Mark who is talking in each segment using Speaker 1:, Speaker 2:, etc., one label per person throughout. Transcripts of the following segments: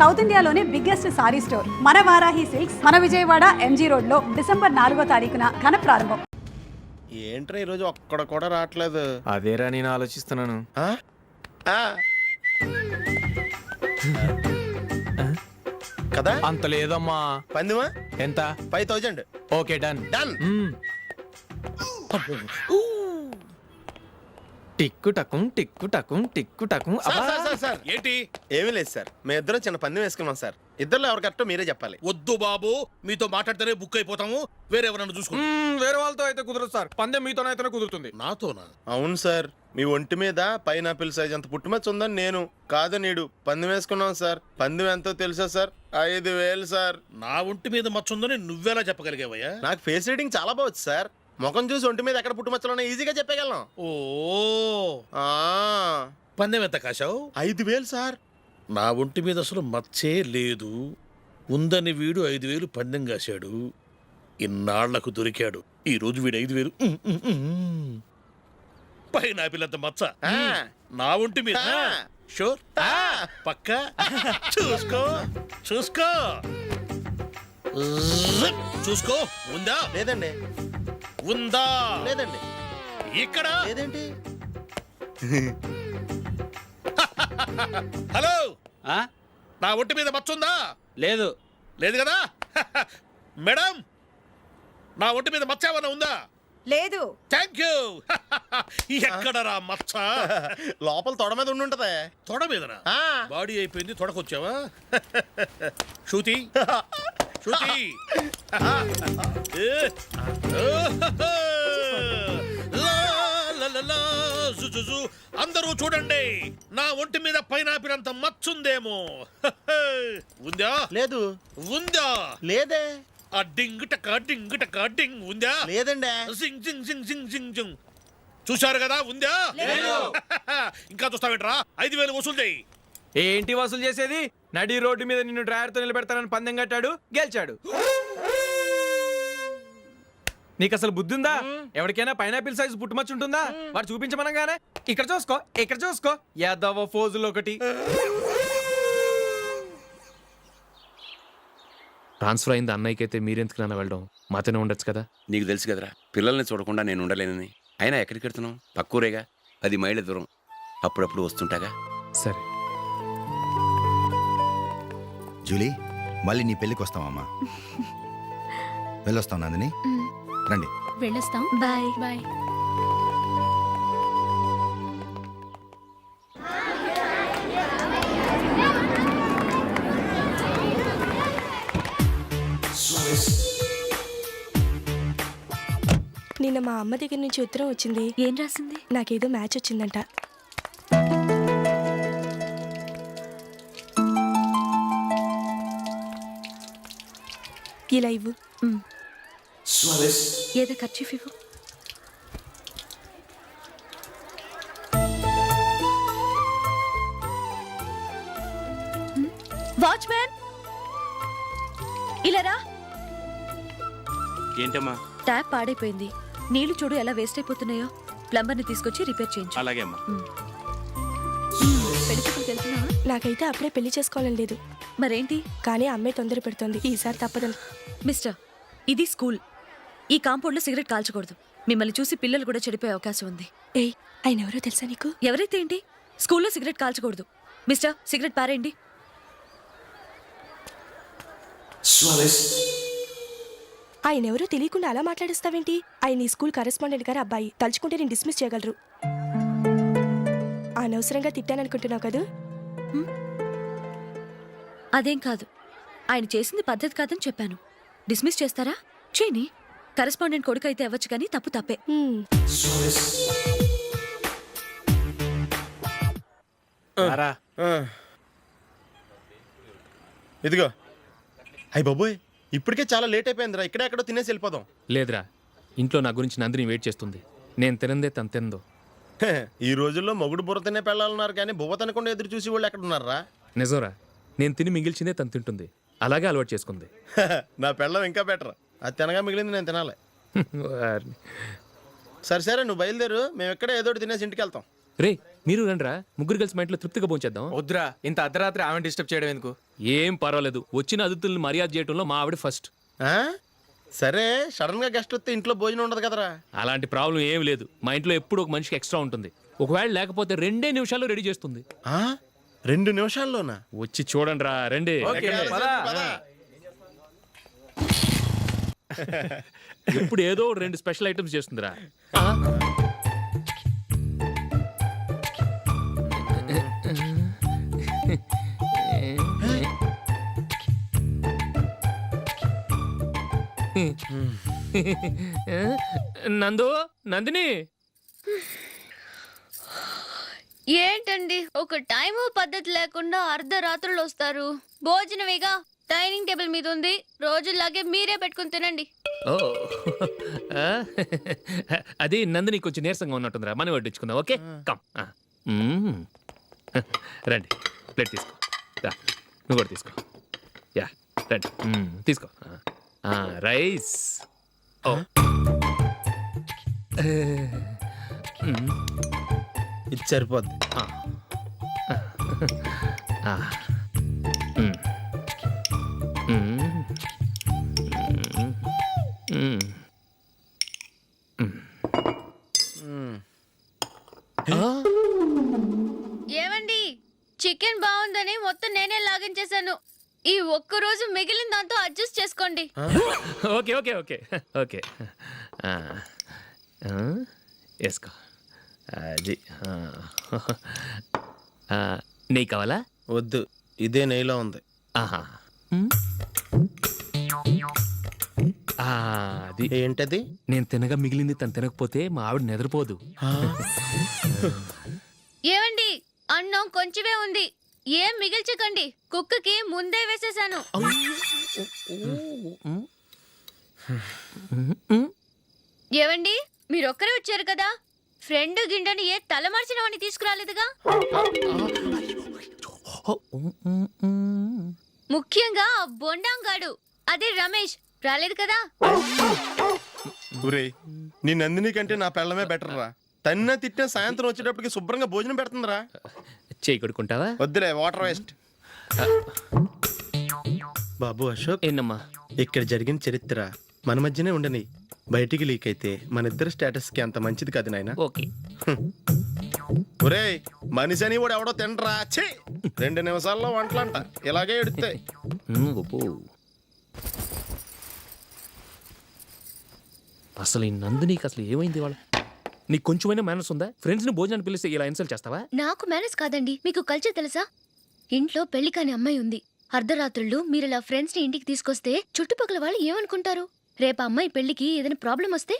Speaker 1: South ఇండియాలోనే biggest sorry store మన Varahi silks మన విజయవాడ ఎంజీ రోడ్ లో డిసెంబర్ 4వ తారీఖున ఘన ప్రారంభం.
Speaker 2: ఏంట్రా ఈరోజు ఒక్కడ కూడా రావట్లేదు.
Speaker 3: అదేరా నేను ఆలోచిస్తున్నాను.
Speaker 2: కదా
Speaker 3: అంత లేదమ్మా.
Speaker 2: పందిమా
Speaker 3: ఎంత?
Speaker 2: 5000.
Speaker 3: Okay done
Speaker 2: done.
Speaker 3: టిక్కు టకుం టిక్కు టకుం టిక్కు టకుం.
Speaker 2: సార్
Speaker 4: ఏంటి?
Speaker 2: ఏమీ లేదు సార్, మేము ఇద్దరం చిన్న పందెం వేసుకున్నాం సార్. ఇద్దరు ఎవరు కరెక్టో మీరే చెప్పాలి.
Speaker 4: వద్దు బాబు, మీతో మాట్లాడితేనే బుక్ అయిపోతాము. వేరే ఎవరన్నా చూసుకుంటాం.
Speaker 3: వేరే వాళ్ళతో అయితే కుదరదు సార్, పందెం మీతోనైతేనే కుదురుతుంది.
Speaker 4: నాతోనా?
Speaker 2: అవును సార్, మీ ఒంటి మీద పైనాపిల్ సైజ్ అంత పుట్టుమచ్చ ఉందని నేను కాదు నీడు పందెం వేసుకున్నాం సార్. పందెం ఎంతో తెలుసా సార్? 5000 సార్.
Speaker 4: నా ఒంటి మీద మచ్చ ఉందని నువ్వెలా చెప్పగలిగావయ్యా?
Speaker 2: నాకు ఫేస్ రీడింగ్ చాలా బాగుంది సార్. ముఖం చూసి ఒంటి మీద ఎక్కడ పుట్టుమచ్చలో ఈజీగా చెప్పగలను.
Speaker 4: ఓ
Speaker 2: ఆ,
Speaker 4: పందెం ఎంత కాశావు?
Speaker 2: 5000 సార్.
Speaker 4: నా ఒంటి మీద అసలు మచ్చే లేదు. ఉందని వీడు 5000 పందెం కాశాడు. ఇన్నాళ్లకు దొరికాడు. ఈ రోజు వీడు 5000. పైన పిల్లంత మచ్చ నా ఒంటి మీద. షూర్? పక్క చూసుకో చూసుకో చూసుకో. ఉందా?
Speaker 2: లేదండి.
Speaker 4: ఉందా?
Speaker 2: లేదండి.
Speaker 4: ఇక్కడ
Speaker 2: లేదేంటి?
Speaker 4: హలో, నా ఒంటి మీద మచ్చ ఉందా?
Speaker 5: లేదు.
Speaker 4: లేదు కదా? మేడం, నా ఒంటి మీద మచ్చ ఏమన్నా ఉందా?
Speaker 1: లేదు.
Speaker 4: Thank you. ఎక్కడరా మచ్చ?
Speaker 2: లోపల తొడ మీద ఉండుంటదే.
Speaker 4: తొడ మీదనా?
Speaker 2: ఆ.
Speaker 4: బాడీ అయిపోయింది, తొడకొచ్చావా? శృతి శృతి. అందరూ చూడండి, నా ఒంటి మీద పైనాపిల్ అంత మచ్చుందేమో. ఉందా?
Speaker 2: లేదు.
Speaker 4: ఉందా?
Speaker 2: లేదే.
Speaker 4: ఆ డింగ్ టక డింగ్ టక డింగ్ ఉందా?
Speaker 2: లేదండి.
Speaker 4: జింగ్ జింగ్ జింగ్ జింగ్ జింగ్ జింగ్. చూశారు కదా? ఉందా? ఇంకా చూస్తావేంట్రా? 5000 వసూలు చేయి.
Speaker 3: ఏంటి వసూలు చేసేది? నడి రోడ్డు మీద నిన్ను డ్రైవర్తో నిలబెడతానని పందెం కట్టాడు, గెలిచాడు. నీకు అసలు బుద్ధి ఉందా? ఎవరికైనా పైనాపిల్ సైజ్ పుట్టుమచ్చు ఉంటుందా? వాడు చూపించమనగానే ఇక్కడ చూసుకో ఇక్కడ చూసుకో యాదవ ఫోజులు ఒకటి. ట్రాన్స్ఫర్ అయింది అన్నయ్యకి అయితే మీరెందుకు నాన్న వెళ్ళడం? మాతోనే ఉండొచ్చు కదా.
Speaker 5: నీకు తెలుసు కదరా, పిల్లల్ని చూడకుండా నేను ఉండలేనని. అయినా ఎక్కడికి వెళ్తున్నావు? పక్కూరేగా, 10 మైళ్ళ దూరం. అప్పుడప్పుడు వస్తుంటాగా.
Speaker 3: సరే
Speaker 6: జూలీ, మళ్ళీ నీ పెళ్ళికి వస్తామమ్మా. వెళ్ళొస్తాం నందిని, రండి.
Speaker 7: వెళ్ళొస్తాం. Bye bye.
Speaker 8: నిన్న మా అమ్మ దగ్గర నుంచి ఉత్తరం వచ్చింది.
Speaker 7: ఏం రాసింది?
Speaker 8: నాకేదో మ్యాచ్ వచ్చిందంట. ఇలా ఇవ్వు.
Speaker 7: ఏదో ఖర్చు ఇవ్వు. వాచ్మ్యాన్, ఇలా రా.
Speaker 5: ఏంటమ్మా?
Speaker 7: ట్యాప్ పాడైపోయింది. నీళ్లు చూడు ఎలా వేస్ట్ అయిపోతున్నాయో. ప్లంబర్ని తీసుకొచ్చి రిపేర్ చేయించు.
Speaker 5: అలాగే అమ్మా.
Speaker 7: పెళ్లికి వెళ్తున్నావా?
Speaker 8: నాకైతే అప్పుడే పెళ్లి చేసుకోవాలని లేదు.
Speaker 7: మరేంటి?
Speaker 8: కానీ అమ్మే తొందర పెడుతోంది. ఈసారి తప్పదని.
Speaker 7: మిస్టర్, ఇది స్కూల్. ఈ కాంపౌండ్ లో సిగరెట్ కాల్చకూడదు. మిమ్మల్ని చూసి పిల్లలు కూడా చెడిపోయే అవకాశం ఉంది.
Speaker 8: ఏయ్, ఆయన ఎవరో తెలుసా నీకు?
Speaker 7: ఎవరైతే ఏంటి? స్కూల్లో సిగరెట్ కాల్చకూడదు. మిస్టర్, సిగరెట్ పారేయండి.
Speaker 8: ఆయన ఎవరో తెలియకుండా అలా మాట్లాడిస్తావేంటి? ఆయన ఈ స్కూల్ కరెస్పాండెంట్ గారి అబ్బాయి. తలుచుకుంటే నేను డిస్మిస్ చేయగలరు. అనవసరంగా తిట్టాననుకుంటున్నావు కదా?
Speaker 7: అదేం కాదు. ఆయన చేసింది పద్ధతి కాదని చెప్పాను. డిస్మిస్ చేస్తారా? చేయని. కరెస్పాండెంట్ కొడుకు అయితే అవ్వచ్చు, కానీ తప్పు తప్పే.
Speaker 2: ఇదిగో. అయ్య బాబోయ్, ఇప్పటికే చాలా లేట్ అయిపోయిందిరా. ఇక్కడే ఎక్కడో తినేసి వెళ్ళిపోదాం.
Speaker 3: లేదురా, ఇంట్లో నా గురించి నందిని వెయిట్ చేస్తుంది. నేను తినందే తను తిందో.
Speaker 2: ఈ రోజుల్లో మొగుడు బుర్ర తినే పెళ్ళాలన్నారు, కానీ బువ్వ తినకుండా ఎదురు చూసి వాళ్ళు ఎక్కడ ఉన్నారా?
Speaker 3: నిజంరా, నేను తిని మిగిల్చిందే తను తింటుంది. అలాగే అలవాటు చేసుకుంది.
Speaker 2: నా పెళ్ళం ఇంకా బెటర్. అది తినగా మిగిలింది నేను తినాలి. సరే సరే, నువ్వు బయలుదేరు. మేము ఎక్కడ ఏదో తినేసి ఇంటికి వెళ్తాం.
Speaker 3: రే,
Speaker 9: మీరు రండిరా, ముగ్గురు కలిసి మా ఇంట్లో తృప్తిగా పోంచేద్దాం.
Speaker 3: వద్దురా, ఇంత అర్ధరాత్రి ఆమె డిస్టర్బ్ చేయడం ఎందుకు?
Speaker 9: ఏం పర్వాలేదు, వచ్చిన అతిథుల్ని మర్యాద చేయడంలో మా ఆవిడ ఫస్ట్.
Speaker 2: ఆ? సరే, సడన్ గా గెస్ట్ వస్తే ఇంట్లో భోజనం ఉండదు కదరా.
Speaker 9: అలాంటి ప్రాబ్లం ఏం లేదు. మా ఇంట్లో ఎప్పుడు ఒక మనిషికి ఎక్స్ట్రా ఉంటుంది. ఒకవేళ లేకపోతే 2 నిమిషాల్లో రెడీ చేస్తుంది.
Speaker 2: ఆ? 2 నిమిషాల్లోనా?
Speaker 9: వచ్చి చూడండి రా, రండి.
Speaker 3: ఓకే, పద.
Speaker 9: ఎప్పుడు ఏదో 2 స్పెషల్ ఐటమ్స్ చేస్తుందిరా. నందు, నందిని,
Speaker 10: ఏంటండి ఒక టైము పద్ధతి లేకుండా అర్ధరాత్రులు వస్తారు? భోజనమేగా డైనింగ్ టేబుల్ మీద ఉంది, రోజుల్లాగే మీరే పెట్టుకుని తినండి.
Speaker 9: ఓ అది నందిని కొంచెం నీరసంగా ఉన్నట్టుందిరా, మనీ వడ్డించుకుందాం. Okay, come. రండి, ప్లేట్ తీసుకో. రా, నువ్వు కూడా తీసుకో. యా, రండి, తీసుకో. రైస్. ఓ
Speaker 2: ఇది సరిపోద్ది.
Speaker 10: ఏమండి, చికెన్ బాగుందని మొత్తం నేనే లాగించేశాను. ఈ ఒక్క రోజు మిగిలిన దాంతో అడ్జస్ట్ చేసుకోండి.
Speaker 9: ఓకే ఓకే ఓకే ఓకే, వేసుకో. అది నెయ్యి కావాలా?
Speaker 2: వద్దు, ఇదే నెయ్యిలో ఉంది.
Speaker 9: ఆహా, అది
Speaker 2: ఏంటది?
Speaker 9: నేను తినగా మిగిలింది తను తినకపోతే మా ఆవిడ నిద్రపోదు.
Speaker 10: ఏమండి, అన్నం కొంచెమే ఉంది, ఏం మిగిల్చకండి. కుక్కకి ముందే వేసేసాను. ఏవండి, మీరొక్కరే వచ్చారు కదా, ఫ్రెండ్ గిండెని ఏ తలమార్చిన వాడిని తీసుకురాలేదుగా? ముఖ్యంగా ఆ బొండాంగాడు, అదే రమేష్, రాలేదు కదా?
Speaker 2: ఒరేయ్, నీ నందిని కంటే నా పెళ్ళమే బెటర్ రా. తన్న తిట్టిన సాయంత్రం వచ్చేటప్పటికి శుభ్రంగా భోజనం పెడుతుందిరా.
Speaker 9: చేయి కొడుకుంటావా?
Speaker 2: వద్దులే, వాటర్ వేస్ట్. బాబు అశోక్,
Speaker 9: ఏంటమ్మా?
Speaker 2: ఇక్కడ జరిగిన చరిత్ర మన మధ్యనే ఉండని, బయటికి లీక్ అయితే మన ఇద్దరు స్టేటస్ కి అంత మంచిది కాదు నాయన.
Speaker 9: ఓకే.
Speaker 2: ఒరేయ్, మనిషి అని కూడా ఎవడో తినరా. 2 నిమిషాల్లో వంటలంట, ఇలాగే ఎడితే.
Speaker 9: అసలు ఈ నందినికి అసలు ఏమైంది? వాళ్ళ నీకు కొంచెమైనా మేనస్ ఉందా? ఫ్రెండ్స్ ని భోజనాన్ని పిలిస్తే ఇలా ఇన్సల్ట్ చేస్తావా?
Speaker 10: నాకు మేనేజ్ కాదండి, మీకు కల్చర్ తెలుసా? ఇంట్లో పెళ్లి కాని అమ్మాయి ఉంది, అర్ధరాత్రుళ్ళు మీరు ఇలా ఫ్రెండ్స్ ని ఇంటికి తీసుకొస్తే చుట్టుపక్కల వాళ్ళు ఏమనుకుంటారు? రేపు అమ్మాయి పెళ్లికి ఏదైనా ప్రాబ్లం వస్తే?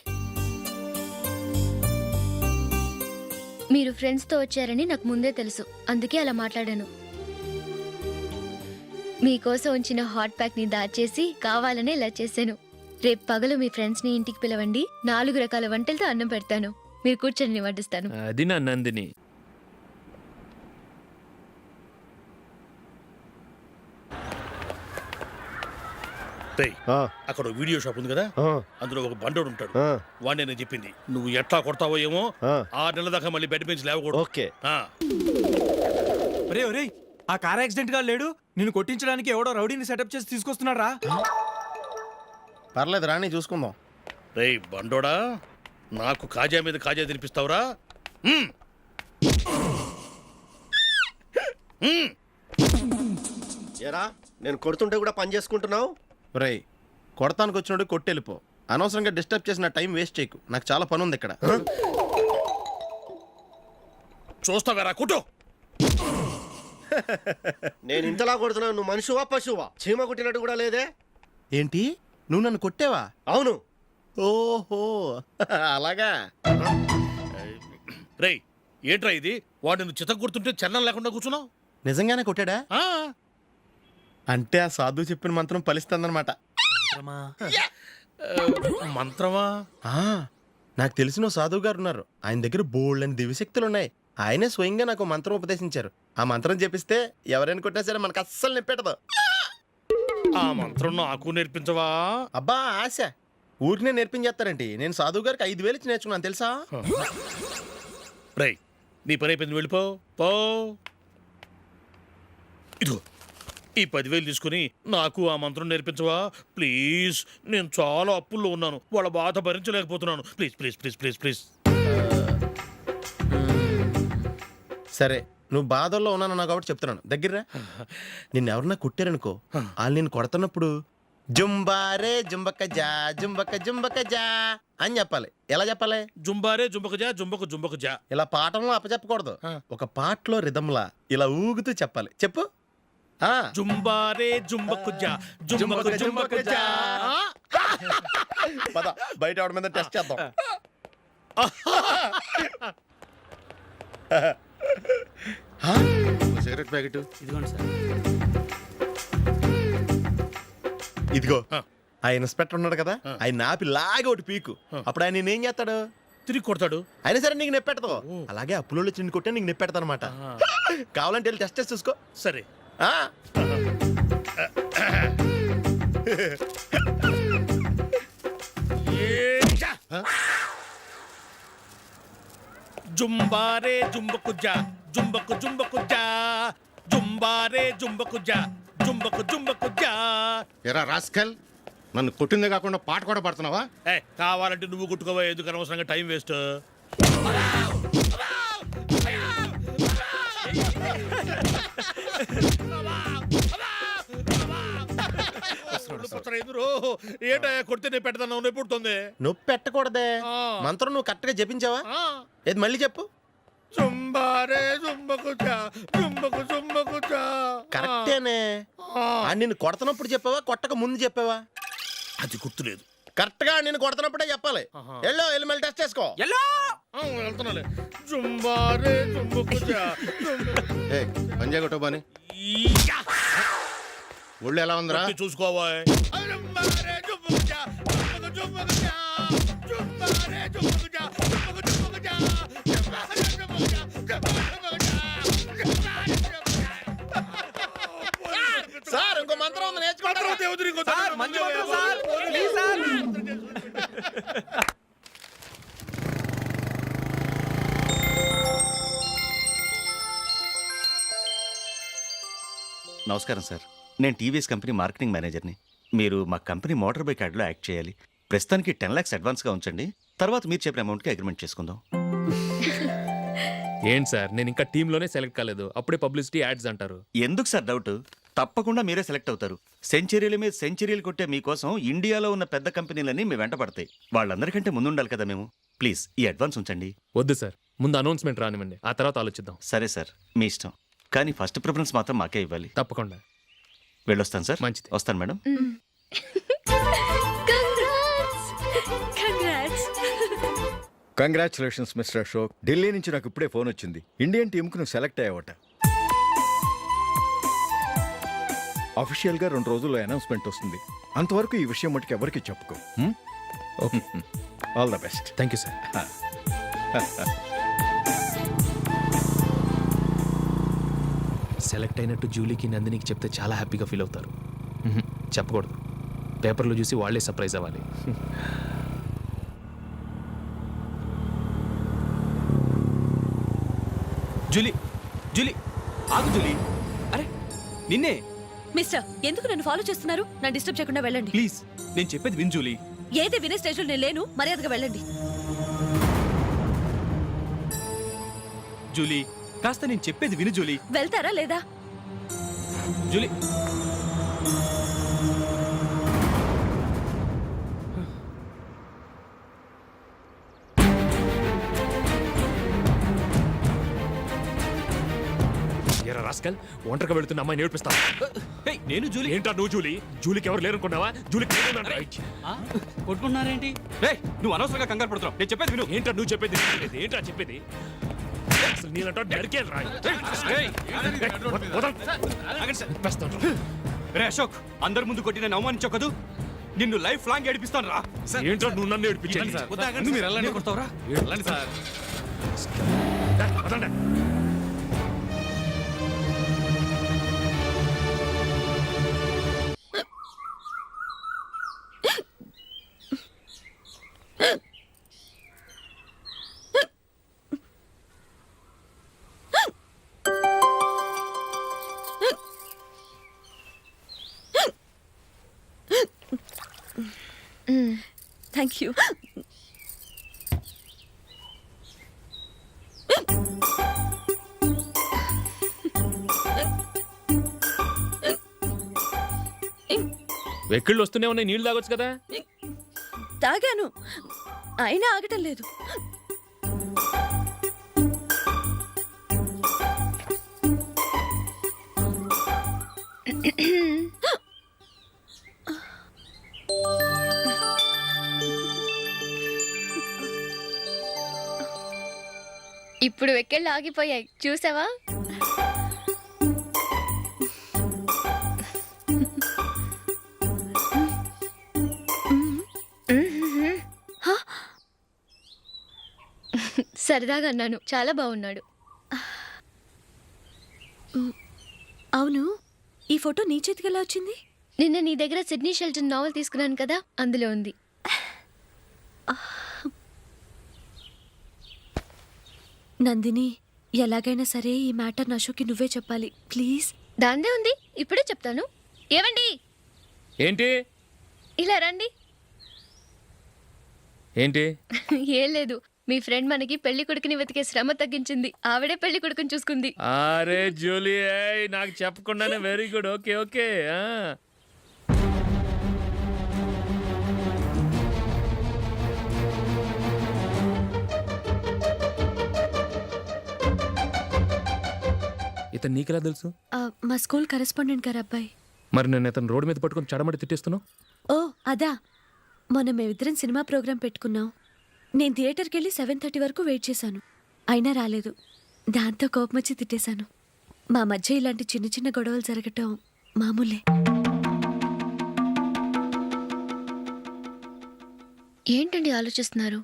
Speaker 10: మీరు ఫ్రెండ్స్ తో వచ్చారని నాకు ముందే తెలుసు, అందుకే అలా మాట్లాడాను. మీకోసం ఉంచిన హాట్ ప్యాక్ ని దాచేసి కావాలనే ఇలా చేశాను. రేపు పగలు మీ ఫ్రెండ్స్ ని ఇంటికి పిలవండి, 4 రకాల వంటలతో అన్నం పెడతాను, మీరు కూర్చొని వడ్డిస్తాను.
Speaker 9: అది నా నందిని.
Speaker 4: అక్కడ వీడియో షాప్ ఉంది కదా, అందులో ఒక బండోడు ఉంటాడు. వాడిని నేను చెప్పింది, నువ్వు ఎట్లా కొడతావో ఏమో, 6 నెలల దాకా మళ్ళీ బెడ్ బెంచ్ లేవకూడదు.
Speaker 2: ఓకే.
Speaker 3: ఒరే ఒరే, ఆ కార్ యాక్సిడెంట్ గా లేడు, నిన్ను కొట్టించడానికి ఎవడో రౌడీని సెటప్ చేసి తీసుకొస్తున్నాడు రా.
Speaker 2: పర్లేదు రాని, చూసుకుందాం.
Speaker 4: రేయ్ బండోడా, నాకు కాజా మీద కాజా తినిపిస్తావురా?
Speaker 11: ఏరా, నేను కొడుతుంటే కూడా పని చేసుకుంటున్నావు?
Speaker 2: ఒరేయ్, కొడతానికి వచ్చినోడు కొట్టెళ్ళిపో. అనవసరంగా డిస్టర్బ్ చేసిన టైం వేస్ట్ చేయకు, నాకు చాలా పని ఉంది ఇక్కడ.
Speaker 4: చూస్తావేరా కుట్టు.
Speaker 11: నేను ఇంతలా కొడుతున్నాను, నువ్వు మనిషివా పశువా? చీమ కుట్టినట్టు కూడా లేదే.
Speaker 2: ఏంటి, నువ్వు నన్ను కొట్టావా?
Speaker 11: అవును.
Speaker 2: ఓహో, అలాగా.
Speaker 4: రేయ్ ఏంట్రా ఇది? వాడు నువ్వు చిత్త కొడుతుంటే చలనం లేకుండా కూర్చున్నావు.
Speaker 2: నిజంగానే కొట్టాడా? అంటే ఆ సాధువు చెప్పిన మంత్రం ఫలిస్తుందన్నమాట.
Speaker 4: మంత్రమా?
Speaker 2: నాకు తెలిసిన సాధువు గారు ఉన్నారు, ఆయన దగ్గర బోల్డ్ అని దివ్యశక్తులు ఉన్నాయి. ఆయనే స్వయంగా నాకు మంత్రం ఉపదేశించారు. ఆ మంత్రం చెప్పిస్తే ఎవరైనా కొట్టినా సరే మనకు అస్సలు నిప్పెట్టదు.
Speaker 4: ఆ మంత్రం నాకు నేర్పించవా?
Speaker 2: అబ్బా ఆశ, ఊరినే నేర్పించేస్తారండి. నేను సాధువు గారికి 5,000 ఇచ్చి నేర్చుకున్నాను తెలుసా?
Speaker 4: రేయ్ నీ పని అయిపోయింది, వెళ్ళిపో పో. ఇదిగో ఈ 10,000 తీసుకుని నాకు ఆ మంత్రం నేర్పించవా ప్లీజ్? నేను చాలా అప్పుల్లో ఉన్నాను, వాళ్ళ బాధ భరించలేకపోతున్నాను. Please please please please please.
Speaker 2: సరే నువ్వు బాధల్లో ఉన్నాను నాకు కాబట్టి చెప్తున్నాను. దగ్గర నిన్ను ఎవరన్నా కుట్టారనుకో, వాళ్ళు నేను కొడుతున్నప్పుడు జుంబారే జుంబక జా జుంబక జుంబక జా అని చెప్పాలి. ఎలా చెప్పాలి?
Speaker 4: జుంబారే జుంబకు జా జుంబకు జుంబకు జా.
Speaker 2: ఇలా పాఠంలో అప్పచెప్పకూడదు, ఒక పాటలో రిధంలా ఇలా ఊగుతూ చెప్పాలి. చెప్పు.
Speaker 4: జుంబారే జుంబకు జా జుంబకు జుంబకు జా.
Speaker 2: పద బయట ఆవిడ మీద టెస్ట్ చేద్దాం. సిగరెట్ ప్యాకెట్
Speaker 3: ఇదిగోండి సార్.
Speaker 2: ఇదిగో. ఆ ఇన్స్పెక్టర్ ఉన్నాడు కదా, ఆయన నాపి లాగే ఒకటి పీకు. అప్పుడు ఆయన నేనేం చేస్తాడు?
Speaker 4: తిరిగి కొడతాడు.
Speaker 2: అయినా సరే నీకు నెప్పెడతావు. అలాగే అప్పులో చిన్న కొట్టే నీకు నెప్పెడతా అనమాట. కావాలంటే వెళ్ళి టెస్ట్ చేసి చూసుకో.
Speaker 4: సరే. జుంబారే జుంబకు జా జుంబకు జుంబకు జా జుంబారే జుంబకు జా జుంబకు జుంబకు జా.
Speaker 11: ఎరా రాస్కల్, నన్ను కొట్టిందే కాకుండా పాట కూడా పడుతున్నావా?
Speaker 4: కావాలంటే నువ్వు కుట్టుకోవా, ఎందుకు అనవసరంగా టైం వేస్ట్. ఏంటా కొడితే నేను పెడతాను, నొప్పి పుడుతుంది.
Speaker 2: నొప్పి పెట్టకూడదే. మంత్రం నువ్వు కరెక్ట్ గా జపించావా? ఏది మళ్ళీ చెప్పు.
Speaker 4: జుంబారే జుంబకు జా జుంబకు జుంబకు జా.
Speaker 2: కరెక్టేనే. నిన్ను కొడుతున్నప్పుడు చెప్పావా, కొట్టక ముందు చెప్పావా?
Speaker 4: అది గుర్తులేదు.
Speaker 2: కరెక్ట్ గా నేను కొడుతున్నప్పుడే చెప్పాలి. వెళ్ళి మళ్ళీ టెస్ట్ చేసుకో.
Speaker 4: వెళ్తున్నాలే. జుంబారే జుంబకు జా.
Speaker 11: పంజాయ్ కొట్టో బాని. ఒళ్ళు ఎలా ఉందిరా?
Speaker 4: చూసుకోవా.
Speaker 2: సార్ ఇంకో మంత్రం ఉంది, నేర్చుకుంటారు.
Speaker 3: సార్, మంచి మంత్రం సార్. Please sir.
Speaker 6: నమస్కారం సార్, నేను టీవీఎస్ కంపెనీ మార్కెటింగ్ మేనేజర్ని. మీరు మా కంపెనీ మోటార్ బైక్ యాడ్లో యాక్ట్ చేయాలి. ప్రస్తుతానికి 10 lakhs అడ్వాన్స్గా ఉంచండి, తర్వాత మీరు చెప్పిన అమౌంట్కి అగ్రిమెంట్ చేసుకుందాం.
Speaker 9: ఏంటి సార్, నేను ఇంకా టీంలోనే సెలెక్ట్ కాలేదు, అప్పుడే పబ్లిసిటీ యాడ్స్ అంటారు.
Speaker 6: ఎందుకు సార్ డౌట్? తప్పకుండా మీరే సెలెక్ట్ అవుతారు. సెంచరీల మీద సెంచరీలు కొట్టే మీకోసం ఇండియాలో ఉన్న పెద్ద కంపెనీలన్నీ మీ వెంట పడతాయి. వాళ్ళందరికంటే ముందుండాలి కదా మేము. ప్లీజ్ ఈ అడ్వాన్స్ ఉంచండి.
Speaker 9: వద్దు సార్, ముందు అనౌన్స్మెంట్ రానివ్వండి, ఆ తర్వాత ఆలోచిద్దాం.
Speaker 6: సరే సార్, మీ ఇష్టం, కానీ ఫస్ట్ ప్రిఫరెన్స్ మాత్రం మాకే ఇవ్వాలి.
Speaker 9: తప్పకుండా.
Speaker 6: వెళ్ళొస్తాను సార్.
Speaker 9: మంచిది.
Speaker 6: వస్తాను madam.
Speaker 12: Congratulations mister Ashok. Delhi నుంచి నాకు ఇప్పుడే ఫోన్ వచ్చింది. ఇండియన్ టీంకు నువ్వు సెలెక్ట్ అయ్యావట. అఫీషియల్గా 2 రోజుల్లో అనౌన్స్మెంట్ వస్తుంది. అంతవరకు ఈ విషయం మటుకు ఎవరికి చెప్పుకో. All the best.
Speaker 9: Thank you sir. Select అయినట్టు జూలీకి, నందినికి చెప్తే చాలా హ్యాపీగా ఫీల్ అవుతారు. చెప్పకూడదు, పేపర్లో చూసి వాళ్ళే సర్ప్రైజ్ అవ్వాలి.
Speaker 3: జూలీ, జూలీ, ఆగు జూలీ. అరే నిన్నే.
Speaker 7: మిస్టర్, ఎందుకు నన్ను ఫాలో చేస్తున్నారు? నన్ను డిస్టర్బ్ చేయకుండా వెళ్ళండి
Speaker 3: ప్లీజ్. నేను చెప్పేది విను జూలీ.
Speaker 7: ఏది వినే స్టేజ్లో నేను లేను, మర్యాదగా వెళ్ళండి.
Speaker 3: జూలీ, కాస్త నేను చెప్పేది విను జూలీ.
Speaker 7: వెళ్తారా లేదా?
Speaker 3: జూలీ,
Speaker 9: రాస్కల్, ఒంటరిగా వెళుతున్న అమ్మాయిని నేర్పిస్తా.
Speaker 3: నేను జూలీ.
Speaker 9: ఏంటా నువ్వు జూలీ? జూలీకి ఎవరు లేరనుకున్నావా? జూలీకి
Speaker 3: కొట్టుకున్నారేంటి? నువ్వు అనవసరంగా కంగారు పడుతున్నావు. నేను చెప్పేది విను.
Speaker 9: ఏంటా నువ్వు చెప్పేది? ఏంటా చెప్పేది? అసలు నీలంటా డరికేం రా.
Speaker 3: రే అశోక్, అందరి ముందు కొట్టి నేను అవమానించావు కదూ, నిన్ను లైఫ్ లాంగ్ ఏడిపిస్తాను రా.
Speaker 9: ఏంటో నువ్వు నన్ను ఏడిపించాలి.
Speaker 3: మీరు వెళ్ళండి, కొడతావురా. వెళ్ళండి సార్.
Speaker 7: Thank you.
Speaker 9: వెక్కిళ్ళు వస్తూనే ఉన్నాయి, నీళ్ళు తాగొచ్చు కదా.
Speaker 7: తాగాను, అయినా ఆగటం లేదు.
Speaker 10: ఇప్పుడు వెక్కెళ్ళు ఆగిపోయాయి చూసావా? సరదాగా అన్నాను, చాలా బాగున్నాడు.
Speaker 7: అవును, ఈ ఫోటో నీ చేతికి ఎలా వచ్చింది?
Speaker 10: నిన్న నీ దగ్గర సిడ్నీ షెల్టన్ నావెల్ తీసుకున్నాను కదా, అందులో ఉంది.
Speaker 7: నందిని, ఎలాగైనా సరే ఈ మ్యాటర్ అశోక్కి నువ్వే చెప్పాలి ప్లీజ్.
Speaker 10: దాందే ఉంది, ఇప్పుడే చెప్తాను. ఏవండి,
Speaker 9: ఏంటి
Speaker 10: ఇలా రండి.
Speaker 9: ఏంటి?
Speaker 10: ఏం లేదు, మీ ఫ్రెండ్ మనకి పెళ్లి కొడుకుని వెతికే శ్రమ తగ్గించింది. ఆవిడే పెళ్లి కొడుకుని చూసుకుంది.
Speaker 9: అరే జూలీ, నాకు చెప్పకుండానే వెరీ గుడ్. Okay okay. ఇతను నీకెలా తెలుసు?
Speaker 7: మా స్కూల్ కరెస్పాండెంట్ గారు అబ్బాయి.
Speaker 9: మరి నేను ఇతను రోడ్డు మీద పట్టుకొని చడమడి తిట్టేస్తున్నావు.
Speaker 7: ఓ అదా, మొన్న మేమిద్దరం సినిమా ప్రోగ్రాం పెట్టుకున్నాం. నేను థియేటర్కి వెళ్ళి 7:30 వరకు వెయిట్ చేశాను, అయినా రాలేదు. దాంతో కోపం వచ్చి తిట్టేశాను. మా మధ్య ఇలాంటి చిన్న చిన్న గొడవలు జరగటం మామూలే.
Speaker 10: ఏంటండి ఆలోచిస్తున్నారు?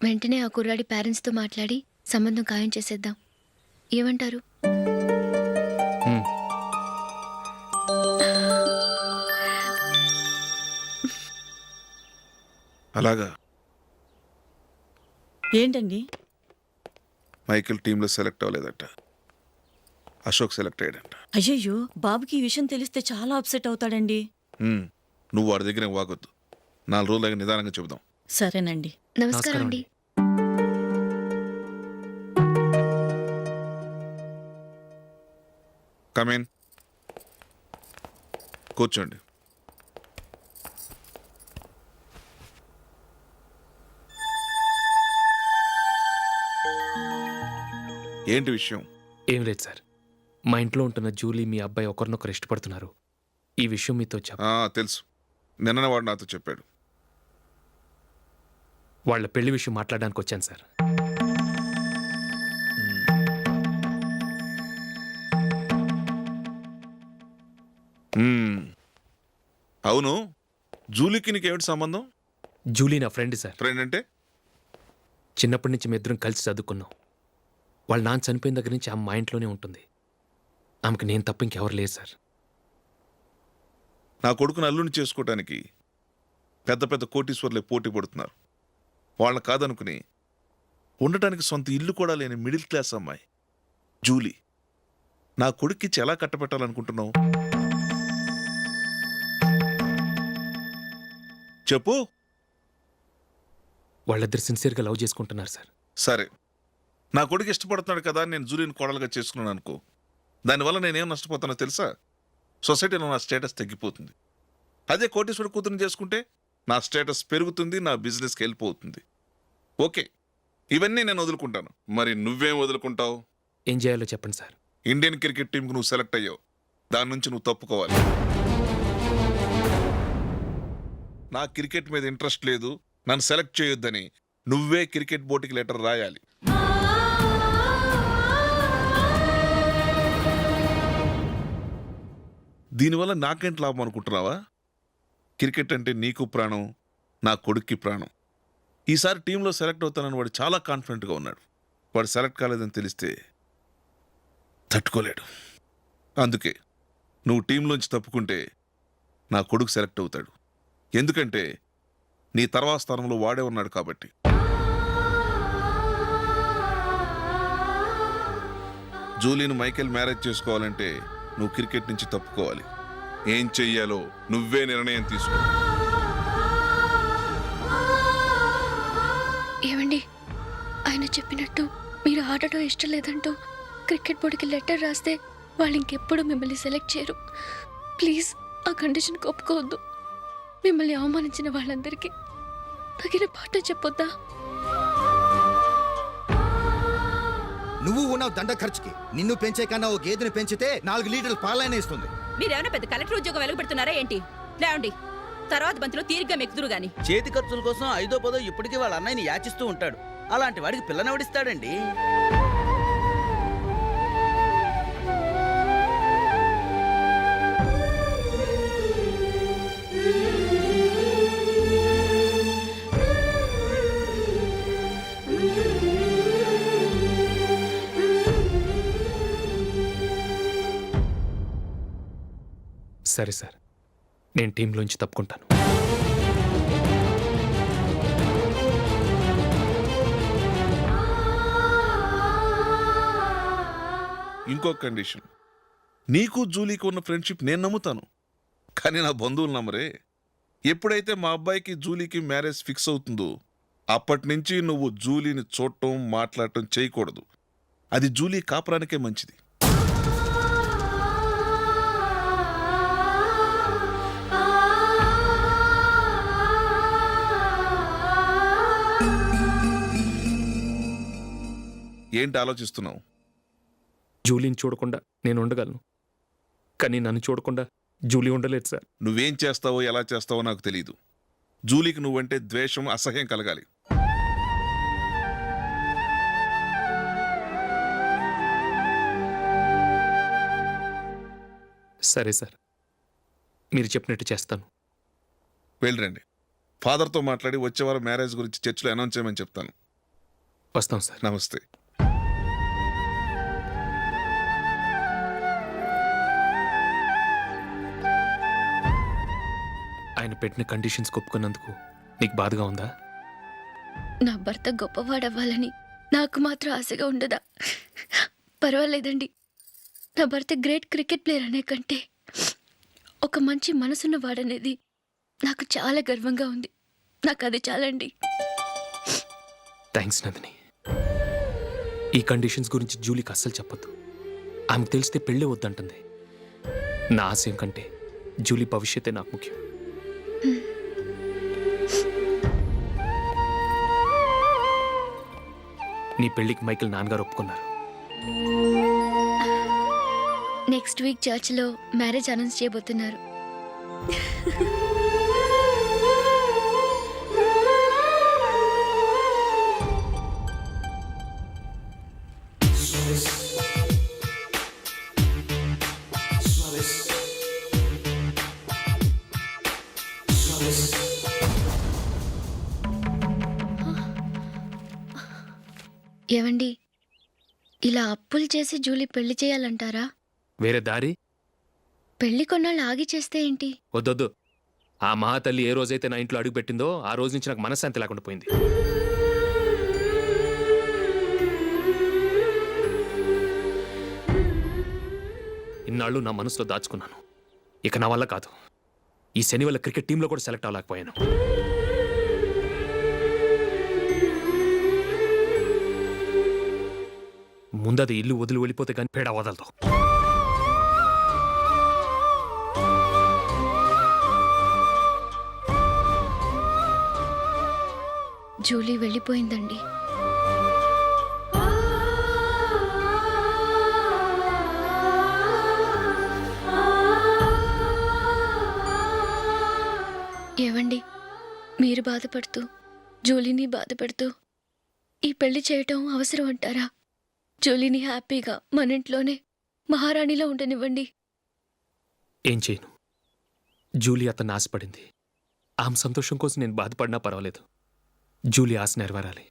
Speaker 10: వెంటనే ఆ కుర్రాడి పేరెంట్స్తో మాట్లాడి సంబంధం ఖాయం చేసేద్దాం. ఏమంటారు?
Speaker 13: అలాగా.
Speaker 14: ఏంటండి?
Speaker 13: మైకిల్ టీంలో సెలెక్ట్ అవ్వలేదట, అశోక్ సెలెక్ట్ అయ్యాడంట.
Speaker 14: అయ్యయ్యో, బాబుకి ఈ విషయం తెలిస్తే చాలా అప్సెట్ అవుతాడండి.
Speaker 13: నువ్వు వాడి దగ్గర వాగొద్దు, 4 రోజుల దగ్గర నిదానంగా చెబుదాం.
Speaker 14: సరేనండి.
Speaker 10: నమస్కారం అండి.
Speaker 13: కమేన్, కూర్చోండి. ఏంటి విషయం?
Speaker 9: ఏం లేదు సార్, మా ఇంట్లో ఉంటున్న జూలీ మీ అబ్బాయి ఒకరినొకరు ఇష్టపడుతున్నారు. ఈ విషయం మీతో
Speaker 13: తెలుసు, నిన్న వాడు నాతో చెప్పాడు.
Speaker 9: వాళ్ళ పెళ్లి విషయం మాట్లాడడానికి వచ్చాను సార్.
Speaker 13: అవును, జూలీకి నీకేమిటి సంబంధం?
Speaker 9: జూలీ నా ఫ్రెండ్ సార్.
Speaker 13: ఫ్రెండ్ అంటే?
Speaker 9: చిన్నప్పటి నుంచి మీ ఇద్దరం కలిసి చదువుకున్నాం. వాళ్ళ నాన్న చనిపోయిన దగ్గర నుంచి ఆమె మా ఇంట్లోనే ఉంటుంది. ఆమెకు నేను తప్ప ఇంకెవరు లేదు సార్.
Speaker 13: నా కొడుకును అల్లుని చేసుకోవటానికి పెద్ద పెద్ద కోటీశ్వర్లే పోటీ పడుతున్నారు. వాళ్ళని కాదనుకుని ఉండటానికి సొంత ఇల్లు కూడా లేని మిడిల్ క్లాస్ అమ్మాయి జూలీ నా కొడుక్కిచ్చి ఎలా కట్టబెట్టాలనుకుంటున్నావు? చెప్పు.
Speaker 9: వాళ్ళిద్దరు సిన్సియర్గా లవ్ చేసుకుంటున్నారు సార్.
Speaker 13: సరే, నా కొడుకు ఇష్టపడుతున్నాడు కదా అని నేను జూలీని కోడలుగా చేసుకున్నాను అనుకో, దానివల్ల నేనేం నష్టపోతానో తెలుసా? సొసైటీలో నా స్టేటస్ తగ్గిపోతుంది. అదే కోటీశ్వరుడు కూతురుని చేసుకుంటే నా స్టేటస్ పెరుగుతుంది, నా బిజినెస్కి వెళ్ళిపోతుంది. ఓకే, ఇవన్నీ నేను వదులుకుంటాను. మరి నువ్వేం వదులుకుంటావు?
Speaker 9: ఏం చేయాలో చెప్పండి సార్.
Speaker 13: ఇండియన్ క్రికెట్ టీంకి నువ్వు సెలెక్ట్ అయ్యావు, దాని నుంచి నువ్వు తప్పుకోవాలి. నా క్రికెట్ మీద ఇంట్రెస్ట్ లేదు, నన్ను సెలెక్ట్ చేయొద్దని నువ్వే క్రికెట్ బోర్డుకి లెటర్ రాయాలి. దీనివల్ల నాకేంటి లాభం అనుకుంటున్నావా? క్రికెట్ అంటే నీకు ప్రాణం, నా కొడుక్కి ప్రాణం. ఈసారి టీంలో సెలెక్ట్ అవుతానని వాడు చాలా కాన్ఫిడెంట్గా ఉన్నాడు. వాడు సెలెక్ట్ కాలేదని తెలిస్తే తట్టుకోలేడు. అందుకే నువ్వు టీంలోంచి తప్పుకుంటే నా కొడుకు సెలెక్ట్ అవుతాడు. ఎందుకంటే నీ తర్వాత స్థానంలో వాడే ఉన్నాడు కాబట్టి. జూలీని మైకేల్ మ్యారేజ్ చేసుకోవాలంటే నువ్వు క్రికెట్ నుంచి తప్పుకోవాలి. ఏం చెయ్యాలో నువ్వే నిర్ణయం తీసుకో.
Speaker 10: చెప్పినట్టు మీరు ఆడటం ఇష్టం లేదంటూ క్రికెట్ బోర్డుకి లెటర్ రాస్తే వాళ్ళు ఇంకెప్పుడు మిమ్మల్ని సెలెక్ట్ చేయరు. ప్లీజ్ ఆ కండిషన్కి ఒప్పుకోవద్దు. మిమ్మల్ని అవమానించిన వాళ్ళందరికీ తగిన పాఠం చెప్పొద్దా?
Speaker 11: నువ్వు ఉన్నావు దండ ఖర్చుకి. నిన్ను పెంచే కన్నా ఓ గేదెని పెంచితే 4 లీటర్ల పాలైనా ఇస్తుంది.
Speaker 14: మీరేమైనా పెద్ద కలెక్టర్ ఉద్యోగం వెలుగుపెడుతున్నారా ఏంటి? లేవండి, తర్వాత బంతిలో తీరిగ్గా మెక్కుదురు గాని.
Speaker 11: చేతి ఖర్చుల కోసం 5ో 10ో ఇప్పటికీ వాళ్ళ అన్నయ్యని యాచిస్తూ ఉంటాడు. అలాంటి వాడికి పిల్లనవడిస్తాడండి.
Speaker 9: సరే సార్, నేను టీంలోంచి తప్పుకుంటాను.
Speaker 13: ఇంకో కండిషన్, నీకు జూలీకి ఉన్న ఫ్రెండ్షిప్ నేను నమ్ముతాను, కానీ నా బంధువులు నమ్మరే. ఎప్పుడైతే మా అబ్బాయికి జూలీకి మ్యారేజ్ ఫిక్స్ అవుతుందో అప్పటి నుంచి నువ్వు జూలీని చూడటం మాట్లాడటం చేయకూడదు. అది జూలీ కాపురానికే మంచిది. ఏంటి ఆలోచిస్తున్నావు?
Speaker 9: జూలీని చూడకుండా నేను ఉండగలను, కానీ నన్ను చూడకుండా జూలీ ఉండలేదు సార్.
Speaker 13: నువ్వేం చేస్తావో ఎలా చేస్తావో నాకు తెలియదు. జూలీకి నువ్వంటే ద్వేషం, అసహ్యం కలగాలి.
Speaker 9: సరే సార్, మీరు చెప్పినట్టు చేస్తాను.
Speaker 13: వెళ్ళరండి, ఫాదర్తో మాట్లాడి వచ్చేవారం మ్యారేజ్ గురించి చర్చిలో అనౌన్స్ చేయమని చెప్తాను.
Speaker 9: వస్తాం సార్.
Speaker 13: నమస్తే.
Speaker 9: ఆయన పెట్టిన కండిషన్స్ ఒప్పుకున్నందుకు నీకు బాధగా ఉందా?
Speaker 10: నా భర్త గొప్పవాడవ్వాలని నాకు మాత్రం ఆశగా ఉండదా? పర్వాలేదండి. నా భర్త గ్రేట్ క్రికెట్ ప్లేయర్ అనే కంటే ఒక మంచి మనసున్న వాడనేది నాకు చాలా గర్వంగా ఉంది. నాకు అది చాలండి.
Speaker 9: థ్యాంక్స్ నందిని. ఈ కండిషన్స్ గురించి జూలీకి అస్సలు చెప్పొద్దు. ఆమెకు తెలిస్తే పెళ్ళే వద్దంటుంది. నా ఆశయం కంటే జూలీ భవిష్యత్తే నాకు ముఖ్యం. నీ పెళ్లికి మైకిల్ నాన్నగారు ఒప్పుకున్నారు.
Speaker 10: నెక్స్ట్ వీక్ చర్చ్లో మ్యారేజ్ అనౌన్స్ చేయబోతున్నారు. ఏవండి, ఇలా అప్పులు చేసి జూలీ పెళ్లి చేయాలంటారా?
Speaker 9: వేరే దారి?
Speaker 10: పెళ్లి కొన్నాళ్ళు ఆగి చేస్తే ఏంటి?
Speaker 9: వద్దొద్దు. ఆ మహాతల్లి ఏ రోజైతే నా ఇంట్లో అడుగు పెట్టిందో ఆ రోజు నుంచి నాకు మనశ్శాంతి లేకుండా పోయింది. ఇన్నాళ్ళు నా మనసులో దాచుకున్నాను. ఇక నా వల్ల కాదు. ఈ శని వల్ల క్రికెట్ టీంలో కూడా సెలెక్ట్ అవ్వలేకపోయాను. ముందది ఇల్లు వదిలి వెళ్ళిపోతే కానీ పేడ వదలదు.
Speaker 10: జూలీ వెళ్ళిపోయిందండి. ఏవండి, మీరు బాధపడుతూ జూలీని బాధపడుతూ ఈ పెళ్లి చేయటం అవసరం అంటారా? జూలీని హ్యాపీగా మన ఇంట్లోనే మహారాణిలో ఉండనివ్వండి.
Speaker 9: ఏం చేయను? జూలీ అతన్ని ఆశపడింది. ఆమె సంతోషం కోసం నేను బాధపడినా పర్వాలేదు. జూలీ ఆశ నెరవేరాలి.